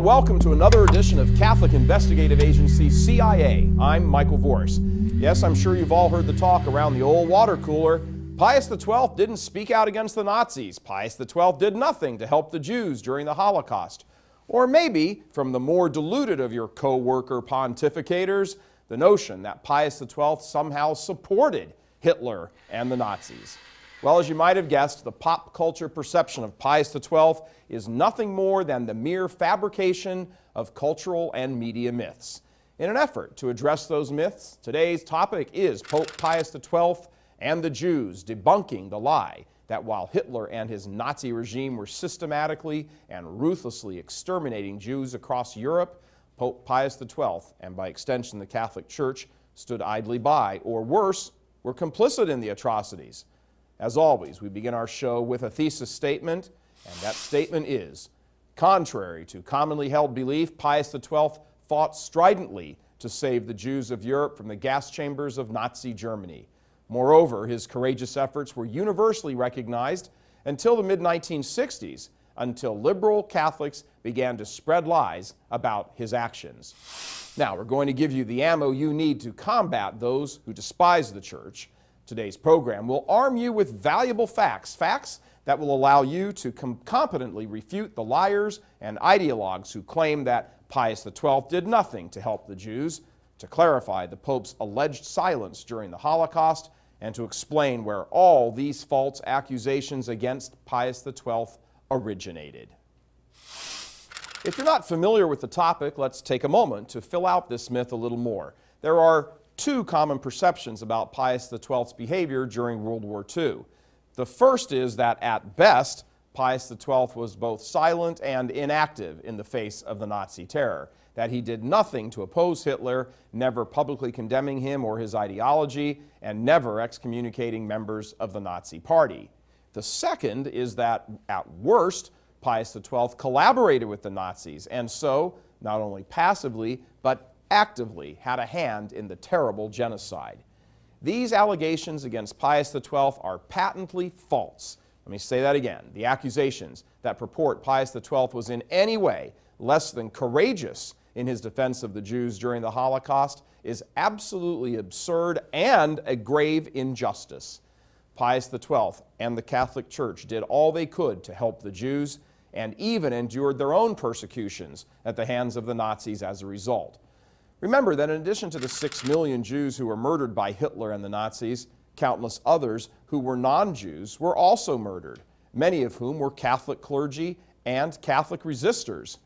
and welcome to another edition of Catholic Investigative Agency, CIA. I'm Michael Vorse. Yes, I'm sure you've all heard the talk around the old water cooler. Pius XII didn't speak out against the Nazis. Pius XII did nothing to help the Jews during the Holocaust. Or maybe, from the more deluded of your co-worker pontificators, the notion that Pius XII somehow supported Hitler and the Nazis. Well, as you might have guessed, the pop culture perception of Pius XII is nothing more than the mere fabrication of cultural and media myths. In an effort to address those myths, today's topic is Pope Pius XII and the Jews, debunking the lie that while Hitler and his Nazi regime were systematically and ruthlessly exterminating Jews across Europe, Pope Pius XII, and by extension the Catholic Church, stood idly by, or worse, were complicit in the atrocities. As always, we begin our show with a thesis statement, and that statement is, contrary to commonly held belief, Pius XII fought stridently to save the Jews of Europe from the gas chambers of Nazi Germany. Moreover, his courageous efforts were universally recognized until the mid-1960s, until liberal Catholics began to spread lies about his actions. Now, we're going to give you the ammo you need to combat those who despise the Church. Today's program will arm you with valuable facts that will allow you to competently refute the liars and ideologues who claim that Pius XII did nothing to help the Jews, to clarify the Pope's alleged silence during the Holocaust, and to explain where all these false accusations against Pius XII originated. If you're not familiar with the topic, let's take a moment to fill out this myth a little more. There are two common perceptions about Pius XII's behavior during World War II. The first is that at best, Pius XII was both silent and inactive in the face of the Nazi terror, that he did nothing to oppose Hitler, never publicly condemning him or his ideology, and never excommunicating members of the Nazi Party. The second is that, at worst, Pius XII collaborated with the Nazis, and so, not only passively, but actively had a hand in the terrible genocide. These allegations against Pius XII are patently false. Let me say that again. The accusations that purport Pius XII was in any way less than courageous in his defense of the Jews during the Holocaust is absolutely absurd and a grave injustice. Pius XII and the Catholic Church did all they could to help the Jews and even endured their own persecutions at the hands of the Nazis as a result. Remember that in addition to the 6 million Jews who were murdered by Hitler and the Nazis, countless others who were non-Jews were also murdered, many of whom were Catholic clergy and Catholic resistors.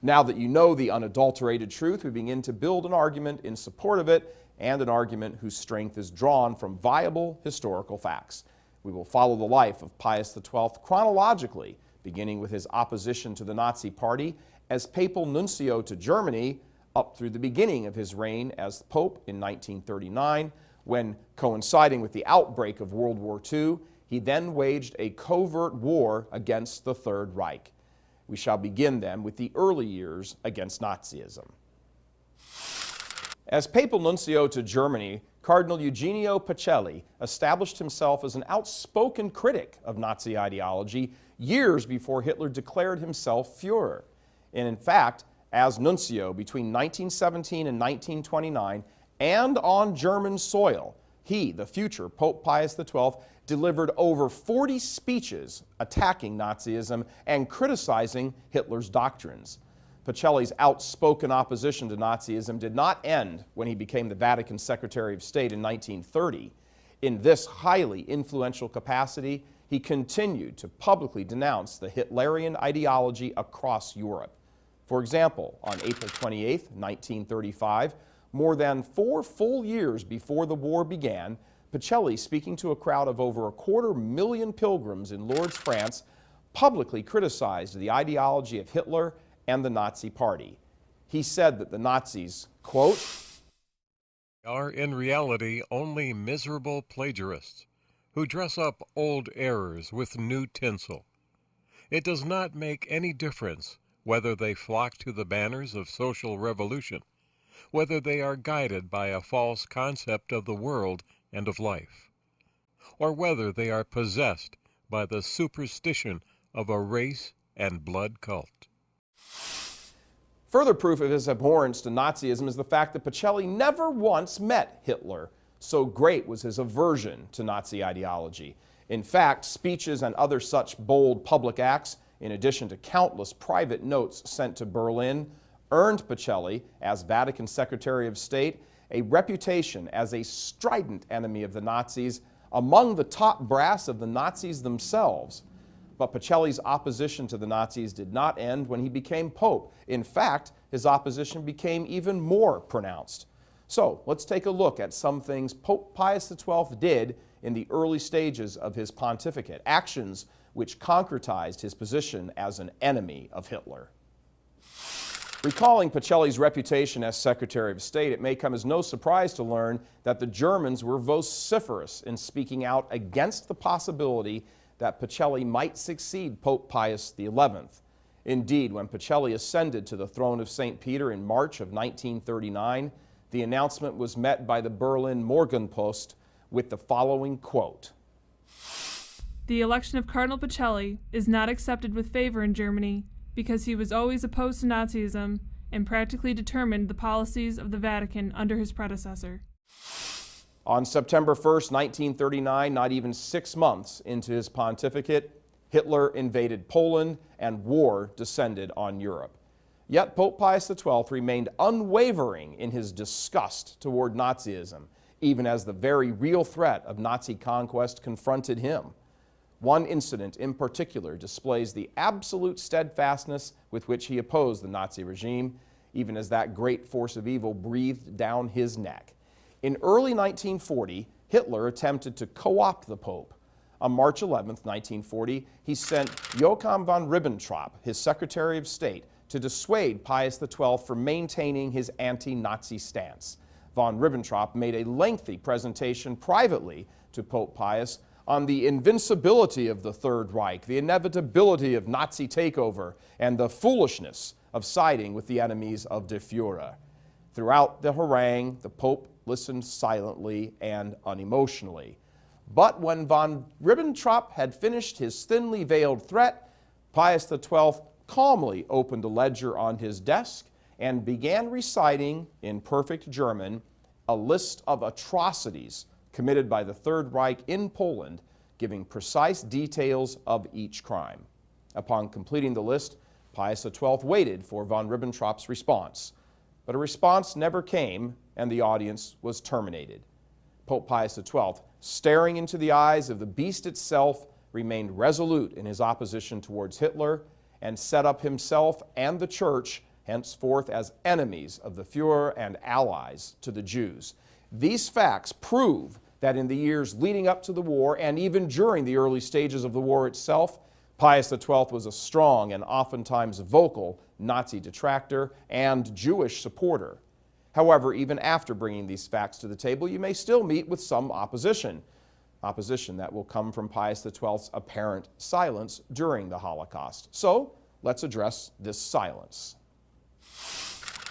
Now that you know the unadulterated truth, we begin to build an argument in support of it, and an argument whose strength is drawn from viable historical facts. We will follow the life of Pius XII chronologically, beginning with his opposition to the Nazi Party as papal nuncio to Germany, up through the beginning of his reign as Pope in 1939, when, coinciding with the outbreak of World War II, he then waged a covert war against the Third Reich. We shall begin then with the early years against Nazism. As papal nuncio to Germany, Cardinal Eugenio Pacelli established himself as an outspoken critic of Nazi ideology years before Hitler declared himself Führer. And in fact, as nuncio between 1917 and 1929, and on German soil, he, the future Pope Pius XII, delivered over 40 speeches attacking Nazism and criticizing Hitler's doctrines. Pacelli's outspoken opposition to Nazism did not end when he became the Vatican Secretary of State in 1930. In this highly influential capacity, he continued to publicly denounce the Hitlerian ideology across Europe. For example, on April 28, 1935, more than 4 full years before the war began, Pacelli, speaking to a crowd of over 250,000 pilgrims in Lourdes, France, publicly criticized the ideology of Hitler and the Nazi Party. He said that the Nazis, quote, are in reality only miserable plagiarists who dress up old errors with new tinsel. It does not make any difference whether they flock to the banners of social revolution, whether they are guided by a false concept of the world and of life, or whether they are possessed by the superstition of a race and blood cult. Further proof of his abhorrence to Nazism is the fact that Pacelli never once met Hitler. So great was his aversion to Nazi ideology. In fact, speeches and other such bold public acts, in addition to countless private notes sent to Berlin, earned Pacelli, as Vatican Secretary of State, a reputation as a strident enemy of the Nazis among the top brass of the Nazis themselves. But Pacelli's opposition to the Nazis did not end when he became Pope. In fact, his opposition became even more pronounced. So let's take a look at some things Pope Pius XII did in the early stages of his pontificate, actions which concretized his position as an enemy of Hitler. Recalling Pacelli's reputation as Secretary of State, it may come as no surprise to learn that the Germans were vociferous in speaking out against the possibility that Pacelli might succeed Pope Pius XI. Indeed, when Pacelli ascended to the throne of St. Peter in March of 1939, the announcement was met by the Berlin Morgenpost with the following quote: "The election of Cardinal Pacelli is not accepted with favor in Germany because he was always opposed to Nazism and practically determined the policies of the Vatican under his predecessor." On September 1st, 1939, not even 6 months into his pontificate, Hitler invaded Poland and war descended on Europe. Yet Pope Pius XII remained unwavering in his disgust toward Nazism, even as the very real threat of Nazi conquest confronted him. One incident in particular displays the absolute steadfastness with which he opposed the Nazi regime, even as that great force of evil breathed down his neck. In early 1940, Hitler attempted to co-opt the Pope. On March 11, 1940, he sent Joachim von Ribbentrop, his Secretary of State, to dissuade Pius XII from maintaining his anti-Nazi stance. Von Ribbentrop made a lengthy presentation privately to Pope Pius on the invincibility of the Third Reich, the inevitability of Nazi takeover, and the foolishness of siding with the enemies of Der Führer. Throughout the harangue, the Pope listened silently and unemotionally. But when von Ribbentrop had finished his thinly veiled threat, Pius XII calmly opened a ledger on his desk and began reciting, in perfect German, a list of atrocities committed by the Third Reich in Poland, giving precise details of each crime. Upon completing the list, Pius XII waited for von Ribbentrop's response. But a response never came, and the audience was terminated. Pope Pius XII, staring into the eyes of the beast itself, remained resolute in his opposition towards Hitler and set up himself and the Church henceforth as enemies of the Führer and allies to the Jews. These facts prove that in the years leading up to the war and even during the early stages of the war itself, Pius XII was a strong and oftentimes vocal Nazi detractor and Jewish supporter. However, even after bringing these facts to the table, you may still meet with some opposition that will come from Pius XII's apparent silence during the Holocaust. So, let's address this silence.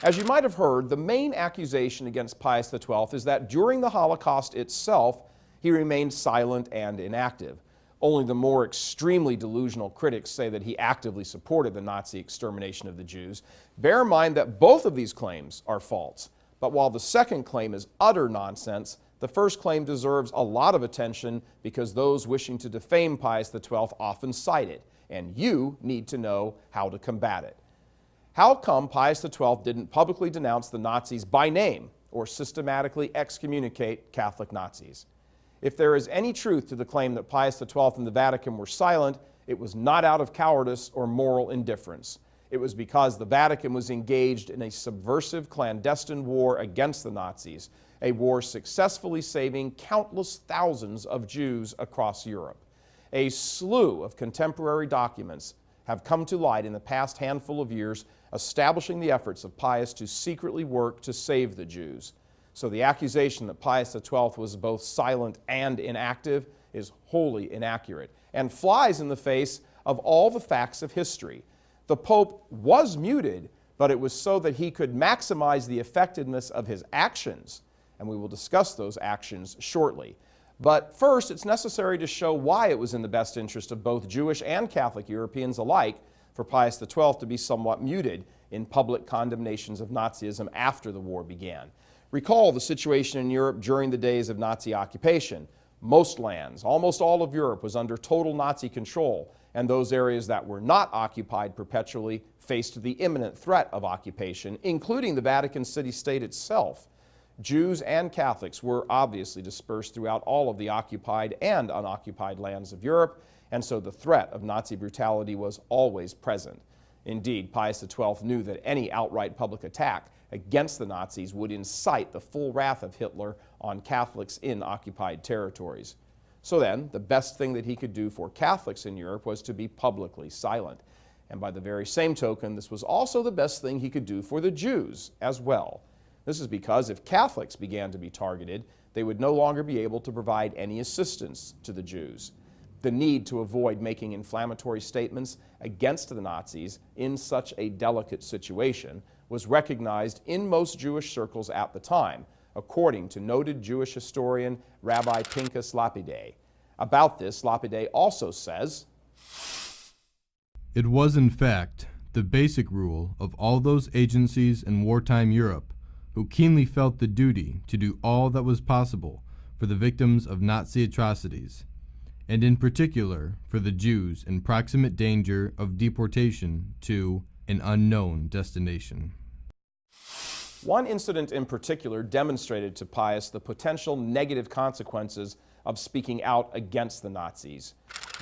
As you might have heard, the main accusation against Pius XII is that during the Holocaust itself, he remained silent and inactive. Only the more extremely delusional critics say that he actively supported the Nazi extermination of the Jews. Bear in mind that both of these claims are false. But while the second claim is utter nonsense, the first claim deserves a lot of attention because those wishing to defame Pius XII often cite it, and you need to know how to combat it. How come Pius XII didn't publicly denounce the Nazis by name or systematically excommunicate Catholic Nazis? If there is any truth to the claim that Pius XII and the Vatican were silent, it was not out of cowardice or moral indifference. It was because the Vatican was engaged in a subversive clandestine war against the Nazis, a war successfully saving countless thousands of Jews across Europe. A slew of contemporary documents have come to light in the past handful of years, establishing the efforts of Pius to secretly work to save the Jews. So the accusation that Pius XII was both silent and inactive is wholly inaccurate and flies in the face of all the facts of history. The Pope was muted, but it was so that he could maximize the effectiveness of his actions, and we will discuss those actions shortly. But first, it's necessary to show why it was in the best interest of both Jewish and Catholic Europeans alike for Pius XII to be somewhat muted in public condemnations of Nazism after the war began. Recall the situation in Europe during the days of Nazi occupation. Most lands, almost all of Europe, was under total Nazi control, and those areas that were not occupied perpetually faced the imminent threat of occupation, including the Vatican City-State itself. Jews and Catholics were obviously dispersed throughout all of the occupied and unoccupied lands of Europe, and so the threat of Nazi brutality was always present. Indeed, Pius XII knew that any outright public attack against the Nazis would incite the full wrath of Hitler on Catholics in occupied territories. So then, the best thing that he could do for Catholics in Europe was to be publicly silent. And by the very same token, this was also the best thing he could do for the Jews as well. This is because if Catholics began to be targeted, they would no longer be able to provide any assistance to the Jews. The need to avoid making inflammatory statements against the Nazis in such a delicate situation was recognized in most Jewish circles at the time, according to noted Jewish historian Rabbi Pinchas Lapide. About this, Lapide also says, "It was in fact the basic rule of all those agencies in wartime Europe who keenly felt the duty to do all that was possible for the victims of Nazi atrocities, and in particular for the Jews in proximate danger of deportation to an unknown destination." One incident in particular demonstrated to Pius the potential negative consequences of speaking out against the Nazis.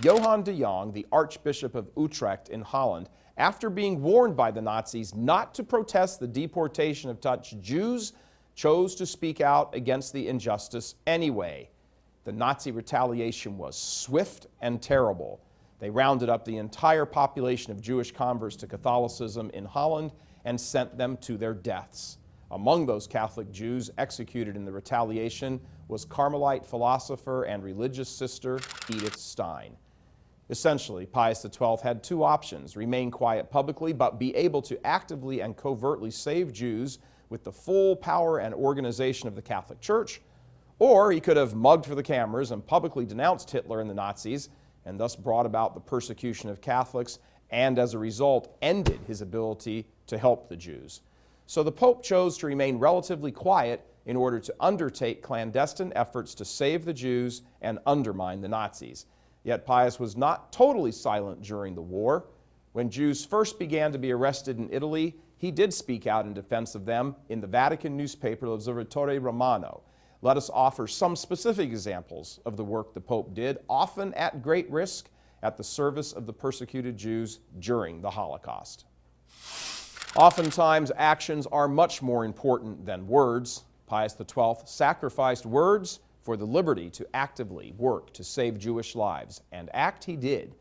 Johann de Jong, the Archbishop of Utrecht in Holland, after being warned by the Nazis not to protest the deportation of Dutch Jews, chose to speak out against the injustice anyway. The Nazi retaliation was swift and terrible. They rounded up the entire population of Jewish converts to Catholicism in Holland and sent them to their deaths. Among those Catholic Jews executed in the retaliation was Carmelite philosopher and religious sister Edith Stein. Essentially, Pius XII had two options: remain quiet publicly, but be able to actively and covertly save Jews with the full power and organization of the Catholic Church, or he could have mugged for the cameras and publicly denounced Hitler and the Nazis, and thus brought about the persecution of Catholics, and as a result ended his ability to help the Jews. So the Pope chose to remain relatively quiet in order to undertake clandestine efforts to save the Jews and undermine the Nazis. Yet Pius was not totally silent during the war. When Jews first began to be arrested in Italy, he did speak out in defense of them in the Vatican newspaper L'Osservatore Romano. Let us offer some specific examples of the work the Pope did, often at great risk, at the service of the persecuted Jews during the Holocaust. Oftentimes, actions are much more important than words. Pius XII sacrificed words for the liberty to actively work to save Jewish lives, and act he did.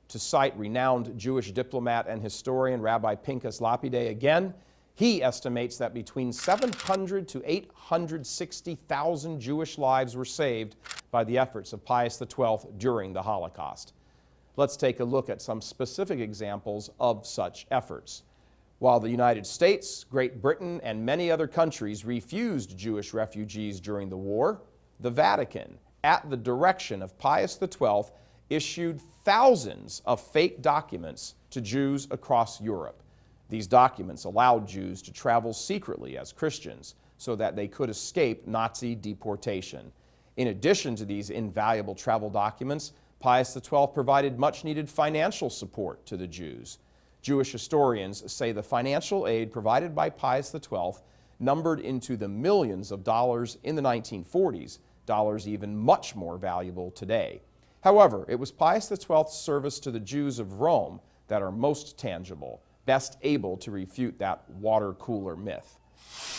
To cite renowned Jewish diplomat and historian Rabbi Pinchas Lapide again, he estimates that between 700 to 860,000 Jewish lives were saved by the efforts of Pius XII during the Holocaust. Let's take a look at some specific examples of such efforts. While the United States, Great Britain, and many other countries refused Jewish refugees during the war, the Vatican, at the direction of Pius XII, issued thousands of fake documents to Jews across Europe. These documents allowed Jews to travel secretly as Christians so that they could escape Nazi deportation. In addition to these invaluable travel documents, Pius XII provided much-needed financial support to the Jews. Jewish historians say the financial aid provided by Pius XII numbered into the millions of dollars in the 1940s, dollars even much more valuable today. However, it was Pius XII's service to the Jews of Rome that are most tangible, best able to refute that water cooler myth.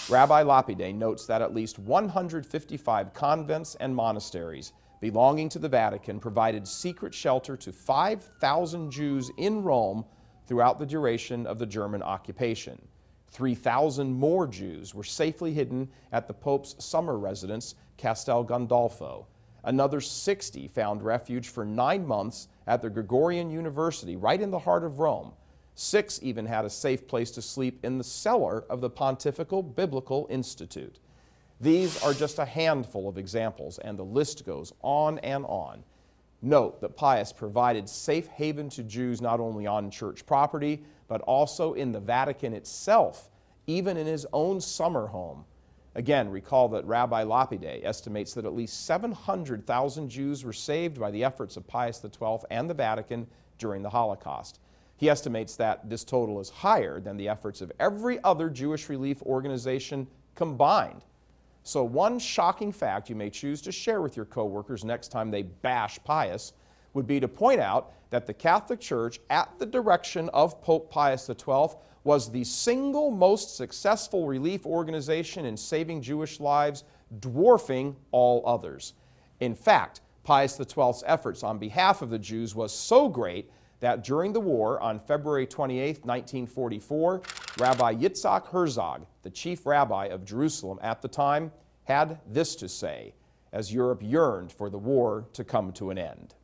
Rabbi Lapide notes that at least 155 convents and monasteries belonging to the Vatican provided secret shelter to 5,000 Jews in Rome throughout the duration of the German occupation. 3,000 more Jews were safely hidden at the Pope's summer residence, Castel Gandolfo. Another 60 found refuge for 9 months at the Gregorian University, right in the heart of Rome. 6 even had a safe place to sleep in the cellar of the Pontifical Biblical Institute. These are just a handful of examples, and the list goes on and on. Note that Pius provided safe haven to Jews not only on church property, but also in the Vatican itself, even in his own summer home. Again, recall that Rabbi Lapide estimates that at least 700,000 Jews were saved by the efforts of Pius XII and the Vatican during the Holocaust. He estimates that this total is higher than the efforts of every other Jewish relief organization combined. So one shocking fact you may choose to share with your coworkers next time they bash Pius would be to point out that the Catholic Church, at the direction of Pope Pius XII, was the single most successful relief organization in saving Jewish lives, dwarfing all others. In fact, Pius XII's efforts on behalf of the Jews was so great that during the war on February 28, 1944, Rabbi Yitzhak Herzog, the chief rabbi of Jerusalem at the time, had this to say as Europe yearned for the war to come to an end.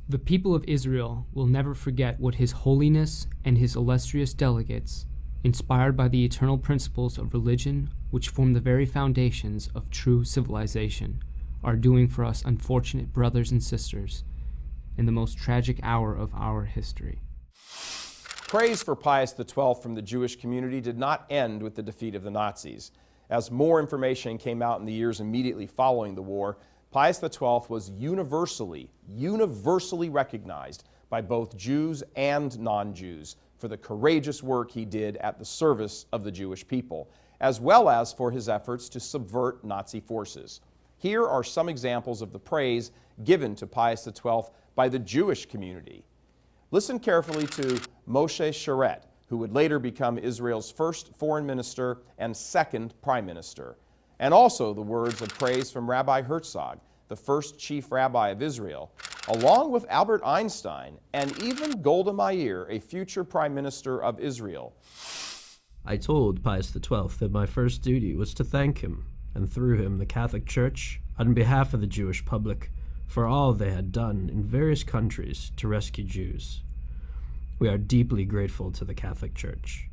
The people of Israel will never forget what His Holiness and his illustrious delegates, inspired by the eternal principles of religion which form the very foundations of true civilization, are doing for us unfortunate brothers and sisters in the most tragic hour of our history. Praise for Pius XII from the Jewish community did not end with the defeat of the Nazis. As more information came out in the years immediately following the war, Pius XII was universally recognized by both Jews and non-Jews for the courageous work he did at the service of the Jewish people, as well as for his efforts to subvert Nazi forces. Here are some examples of the praise given to Pius XII by the Jewish community. Listen carefully to Moshe Sharet, who would later become Israel's first foreign minister and second prime minister, and also the words of praise from Rabbi Herzog, the first chief rabbi of Israel, along with Albert Einstein and even Golda Meir, a future prime minister of Israel. I told Pius XII that my first duty was to thank him, and through him the Catholic Church, on behalf of the Jewish public, for all they had done in various countries to rescue Jews. We are deeply grateful to the Catholic Church.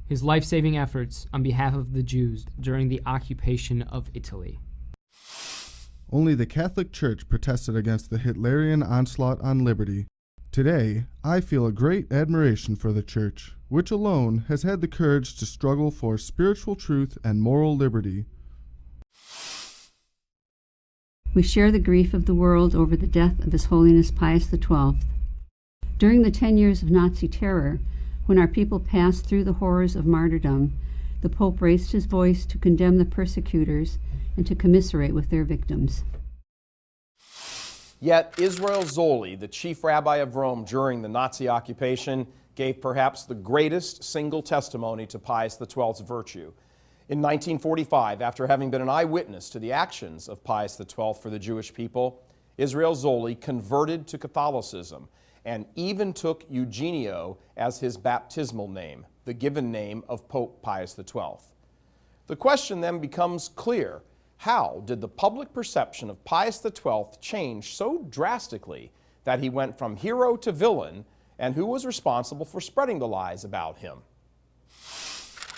His life-saving efforts on behalf of the Jews during the occupation of Italy. Only the Catholic Church protested against the Hitlerian onslaught on liberty. Today, I feel a great admiration for the Church, which alone has had the courage to struggle for spiritual truth and moral liberty. We share the grief of the world over the death of His Holiness Pius XII. During the 10 years of Nazi terror, when our people passed through the horrors of martyrdom, the Pope raised his voice to condemn the persecutors and to commiserate with their victims. Yet Israel Zoli, the chief rabbi of Rome during the Nazi occupation, gave perhaps the greatest single testimony to Pius XII's virtue. In 1945, after having been an eyewitness to the actions of Pius XII for the Jewish people, Israel Zoli converted to Catholicism and even took Eugenio as his baptismal name, the given name of Pope Pius XII. The question then becomes clear. How did the public perception of Pius XII change so drastically that he went from hero to villain, and who was responsible for spreading the lies about him?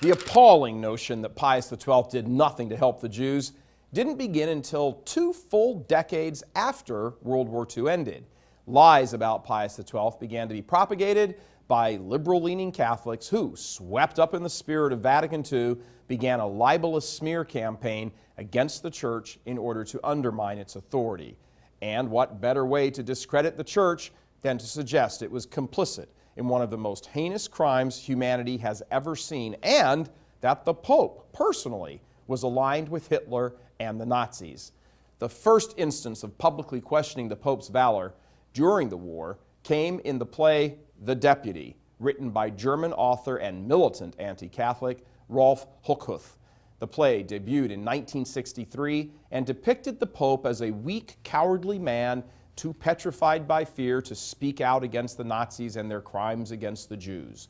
The appalling notion that Pius XII did nothing to help the Jews didn't begin until 2 full decades after World War II ended. Lies about Pius XII began to be propagated by liberal-leaning Catholics who, swept up in the spirit of Vatican II, began a libelous smear campaign against the Church in order to undermine its authority. And what better way to discredit the Church than to suggest it was complicit in one of the most heinous crimes humanity has ever seen, and that the Pope personally was aligned with Hitler and the Nazis. The first instance of publicly questioning the Pope's valor during the war came in the play The Deputy, written by German author and militant anti-Catholic Rolf Hochhuth. The play debuted in 1963 and depicted the Pope as a weak, cowardly man too petrified by fear to speak out against the Nazis and their crimes against the Jews.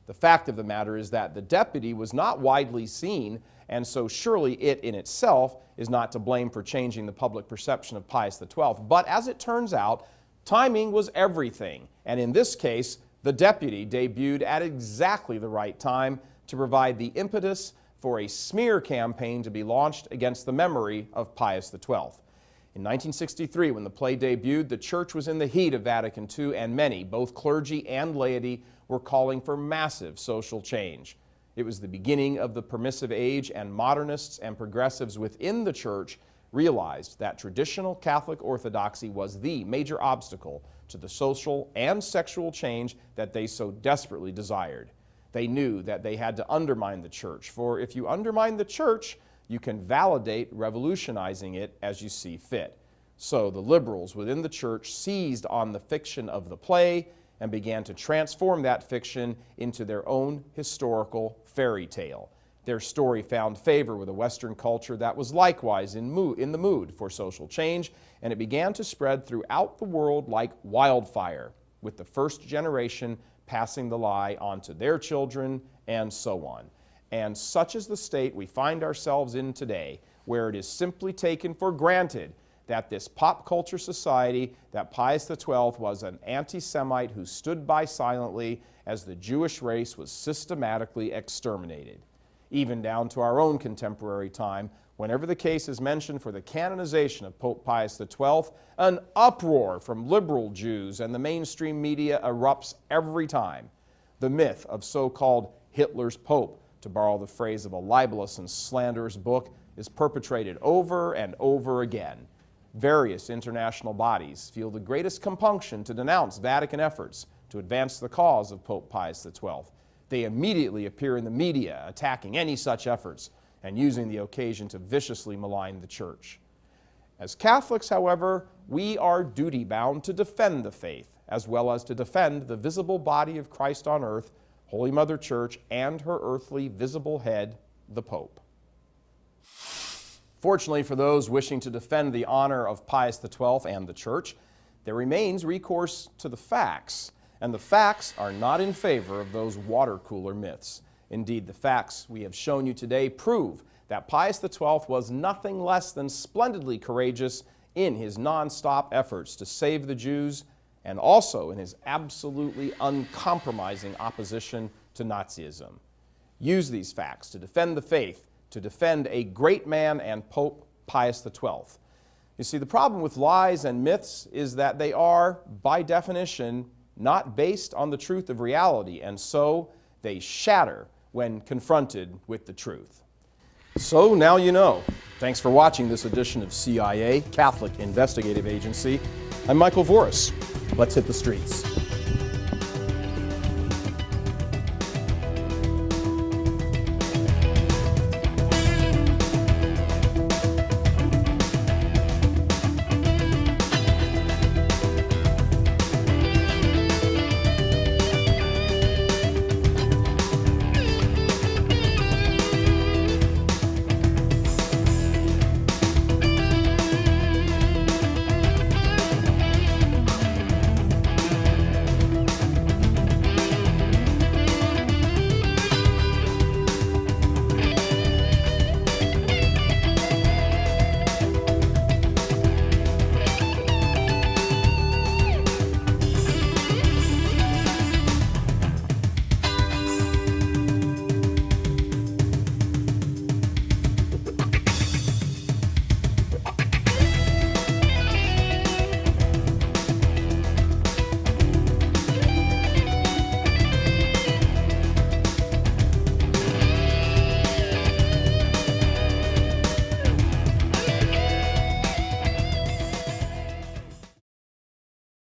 The fact of the matter is that The Deputy was not widely seen, and so surely it in itself is not to blame for changing the public perception of Pius XII. But as it turns out, timing was everything, and in this case, The Deputy debuted at exactly the right time to provide the impetus for a smear campaign to be launched against the memory of Pius XII. In 1963, when the play debuted, the church was in the heat of Vatican II, and many, both clergy and laity, were calling for massive social change. It was the beginning of the permissive age, and modernists and progressives within the church realized that traditional Catholic orthodoxy was the major obstacle to the social and sexual change that they so desperately desired. They knew that they had to undermine the church, for if you undermine the church, you can validate revolutionizing it as you see fit. So the liberals within the church seized on the fiction of the play and began to transform that fiction into their own historical fairy tale. Their story found favor with a Western culture that was likewise in the mood for social change, and it began to spread throughout the world like wildfire, with the first generation passing the lie on to their children, and so on. And such is the state we find ourselves in today, where it is simply taken for granted that this pop culture society, that Pius XII was an anti-Semite who stood by silently as the Jewish race was systematically exterminated. Even down to our own contemporary time, whenever the case is mentioned for the canonization of Pope Pius XII, an uproar from liberal Jews and the mainstream media erupts every time. The myth of so-called Hitler's Pope, to borrow the phrase of a libelous and slanderous book, is perpetrated over and over again. Various international bodies feel the greatest compunction to denounce Vatican efforts to advance the cause of Pope Pius XII. They immediately appear in the media attacking any such efforts and using the occasion to viciously malign the Church. As Catholics, however, we are duty-bound to defend the faith, as well as to defend the visible body of Christ on earth, Holy Mother Church, and her earthly visible head, the Pope. Fortunately for those wishing to defend the honor of Pius XII and the Church, there remains recourse to the facts, and the facts are not in favor of those water cooler myths. Indeed, the facts we have shown you today prove that Pius XII was nothing less than splendidly courageous in his non-stop efforts to save the Jews, and also in his absolutely uncompromising opposition to Nazism. Use these facts to defend the faith, to defend a great man and Pope Pius XII. You see, the problem with lies and myths is that they are, by definition, not based on the truth of reality, and so they shatter when confronted with the truth. So now you know. Thanks for watching this edition of CIA, Catholic Investigative Agency. I'm Michael Voris. Let's hit the streets.